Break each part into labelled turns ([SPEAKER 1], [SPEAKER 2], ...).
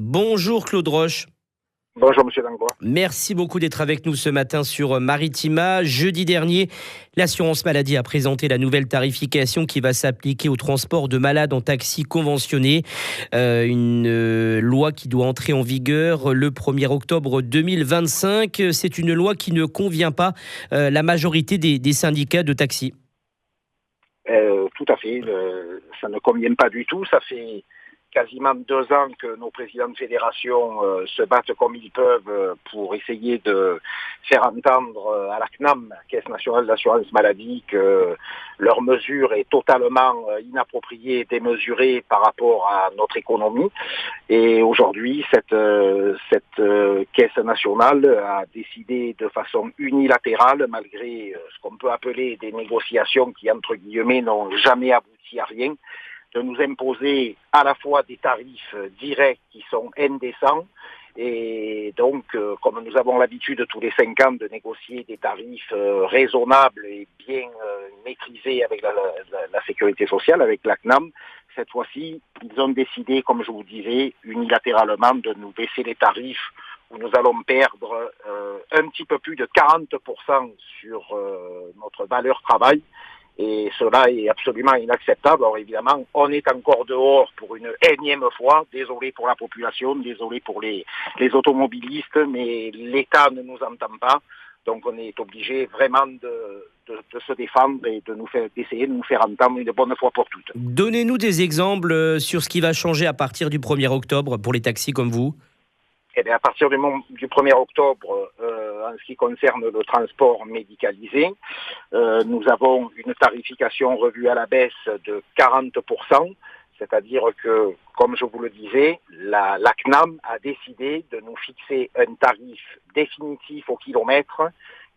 [SPEAKER 1] Bonjour Claude Roche.
[SPEAKER 2] Bonjour Monsieur Langlois.
[SPEAKER 1] Merci beaucoup d'être avec nous ce matin sur Maritima. Jeudi dernier, l'assurance maladie a présenté la nouvelle tarification qui va s'appliquer au transport de malades en taxi conventionné. Une loi qui doit entrer en vigueur le 1er octobre 2025. C'est une loi qui ne convient pas à la majorité des syndicats de taxi.
[SPEAKER 2] Tout à fait. Ça ne convient pas du tout. Ça fait quasiment 2 ans que nos présidents de fédération se battent comme ils peuvent pour essayer de faire entendre à la CNAM, Caisse nationale d'assurance maladie, que leur mesure est totalement inappropriée et démesurée par rapport à notre économie. Et aujourd'hui, cette Caisse nationale a décidé de façon unilatérale, malgré ce qu'on peut appeler des négociations qui, entre guillemets, n'ont jamais abouti à rien, de nous imposer à la fois des tarifs directs qui sont indécents et donc, comme nous avons l'habitude tous les 5 ans de négocier des tarifs raisonnables et bien maîtrisés avec la sécurité sociale, avec la CNAM, cette fois-ci, ils ont décidé, comme je vous disais, unilatéralement de nous baisser les tarifs où nous allons perdre un petit peu plus de 40% sur notre valeur travail. Et cela est absolument inacceptable. Alors évidemment, on est encore dehors pour une énième fois. Désolé pour la population, désolé pour les automobilistes, mais l'État ne nous entend pas. Donc on est obligé vraiment de se défendre et d'essayer de nous faire entendre une bonne fois pour toutes.
[SPEAKER 1] Donnez-nous des exemples sur ce qui va changer à partir du 1er octobre pour les taxis comme vous.
[SPEAKER 2] Eh bien, à partir du 1er octobre, en ce qui concerne le transport médicalisé, nous avons une tarification revue à la baisse de 40%, c'est-à-dire que, comme je vous le disais, la CNAM a décidé de nous fixer un tarif définitif au kilomètre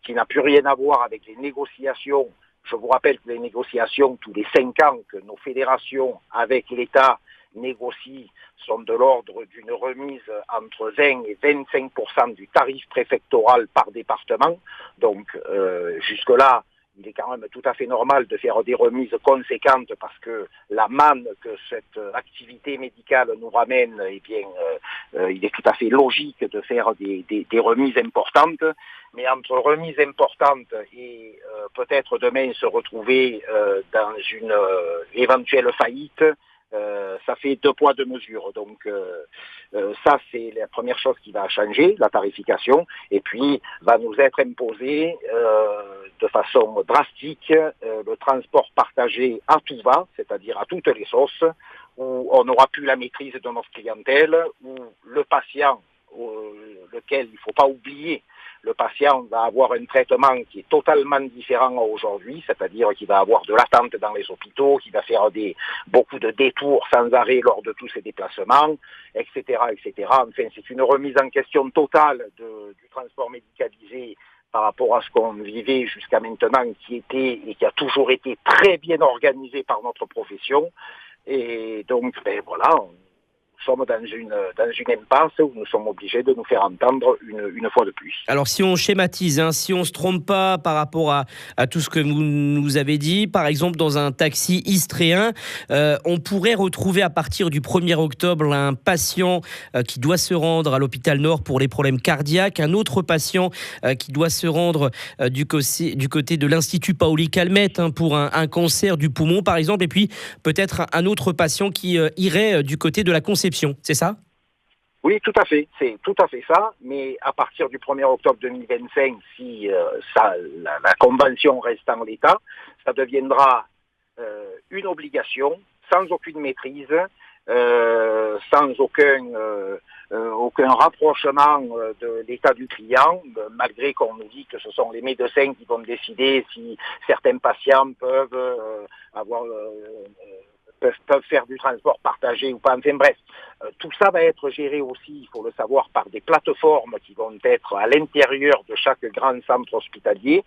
[SPEAKER 2] qui n'a plus rien à voir avec les négociations. Je vous rappelle que les négociations, tous les 5 ans que nos fédérations avec l'État négocient, sont de l'ordre d'une remise entre 20 et 25% du tarif préfectoral par département. Donc jusque-là, il est quand même tout à fait normal de faire des remises conséquentes parce que la manne que cette activité médicale nous ramène, eh bien, il est tout à fait logique de faire des remises importantes. Mais entre remises importantes et peut-être demain se retrouver dans une éventuelle faillite, ça fait 2 poids 2 mesures. Donc ça, c'est la première chose qui va changer, la tarification, et puis va nous être imposé de façon drastique le transport partagé à tout va, c'est-à-dire à toutes les sauces, où on n'aura plus la maîtrise de notre clientèle, où le patient, lequel il ne faut pas oublier, le patient va avoir un traitement qui est totalement différent à aujourd'hui, c'est-à-dire qu'il va avoir de l'attente dans les hôpitaux, qu'il va faire beaucoup de détours sans arrêt lors de tous ses déplacements, etc., etc. Enfin, c'est une remise en question totale du transport médicalisé par rapport à ce qu'on vivait jusqu'à maintenant, qui était et qui a toujours été très bien organisé par notre profession. Et donc, voilà, nous sommes dans une impasse où nous sommes obligés de nous faire entendre une fois de plus.
[SPEAKER 1] Alors si on schématise, si on ne se trompe pas par rapport à tout ce que vous nous avez dit, par exemple dans un taxi istréen, on pourrait retrouver à partir du 1er octobre un patient qui doit se rendre à l'hôpital Nord pour les problèmes cardiaques, un autre patient qui doit se rendre du côté de l'Institut Paoli Calmette pour un cancer du poumon par exemple, et puis peut-être un autre patient qui irait du côté de la Conception. C'est ça ?
[SPEAKER 2] Oui, tout à fait. C'est tout à fait ça. Mais à partir du 1er octobre 2025, si la convention reste en l'état, ça deviendra une obligation, sans aucune maîtrise, sans aucun rapprochement de l'état du client, malgré qu'on nous dit que ce sont les médecins qui vont décider si certains patients peuvent faire du transport partagé ou pas. Enfin bref, tout ça va être géré aussi, il faut le savoir, par des plateformes qui vont être à l'intérieur de chaque grand centre hospitalier.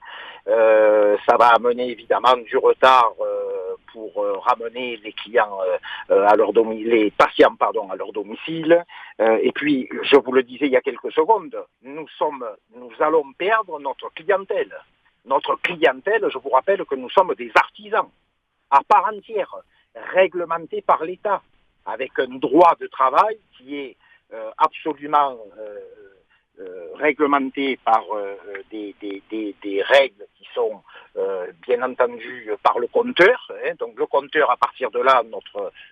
[SPEAKER 2] Ça va amener évidemment du retard pour ramener les clients les patients à leur domicile. Et puis, je vous le disais il y a quelques secondes, nous allons perdre notre clientèle. Notre clientèle, je vous rappelle que nous sommes des artisans à part entière, réglementé par l'État, avec un droit de travail qui est absolument réglementé par des règles qui sont bien entendu par le compteur. Donc le compteur, à partir de là,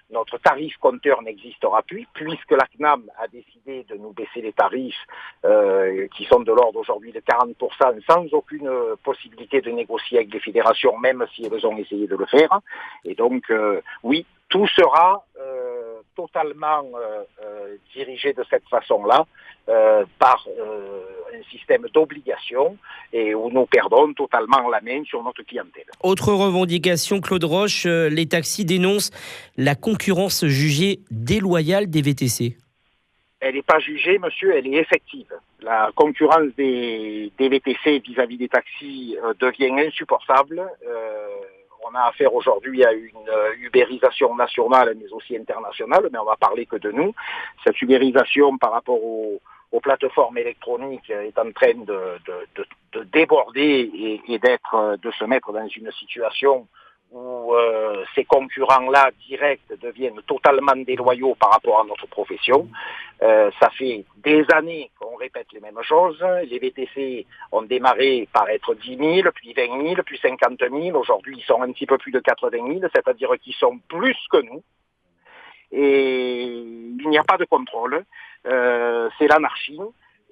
[SPEAKER 2] notre tarif compteur n'existera plus, puisque la CNAM a décidé de nous baisser les tarifs qui sont de l'ordre aujourd'hui de 40%, sans aucune possibilité de négocier avec les fédérations, même si elles ont essayé de le faire. Et donc oui, tout sera totalement dirigé de cette façon-là, par un système d'obligation, et où nous perdons totalement la main sur notre clientèle.
[SPEAKER 1] Autre revendication, Claude Roche, les taxis dénoncent la concurrence jugée déloyale des VTC.
[SPEAKER 2] Elle n'est pas jugée, monsieur, elle est effective. La concurrence des VTC vis-à-vis des taxis devient insupportable. On a affaire aujourd'hui à une ubérisation nationale, mais aussi internationale, mais on va parler que de nous. Cette ubérisation par rapport aux plateformes électroniques est en train de déborder et de se mettre dans une situation où ces concurrents-là directs deviennent totalement déloyaux par rapport à notre profession. Ça fait des années qu'on répète les mêmes choses. Les VTC ont démarré par être 10 000, puis 20 000, puis 50 000. Aujourd'hui, ils sont un petit peu plus de 80 000, c'est-à-dire qu'ils sont plus que nous. Et il n'y a pas de contrôle. C'est l'anarchie.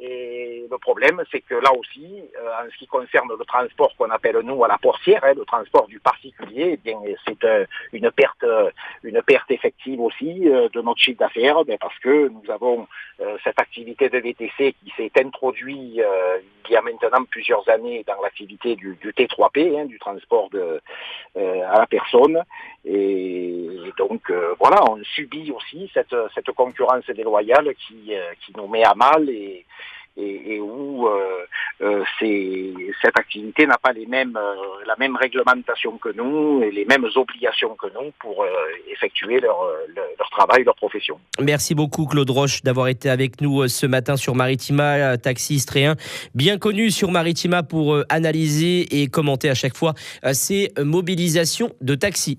[SPEAKER 2] Et le problème, c'est que là aussi, en ce qui concerne le transport qu'on appelle nous à la portière, le transport du particulier, eh bien c'est une perte effective aussi de notre chiffre d'affaires, parce que nous avons cette activité de VTC qui s'est introduite il y a maintenant plusieurs années dans l'activité du T3P, du transport à la personne. Et donc voilà, on subit aussi cette concurrence déloyale qui nous met à mal et où cette activité n'a pas la même réglementation que nous et les mêmes obligations que nous pour effectuer leur travail, leur profession.
[SPEAKER 1] Merci beaucoup Claude Roche d'avoir été avec nous ce matin sur Maritima, taxi istréen, bien connu sur Maritima pour analyser et commenter à chaque fois ces mobilisations de taxis.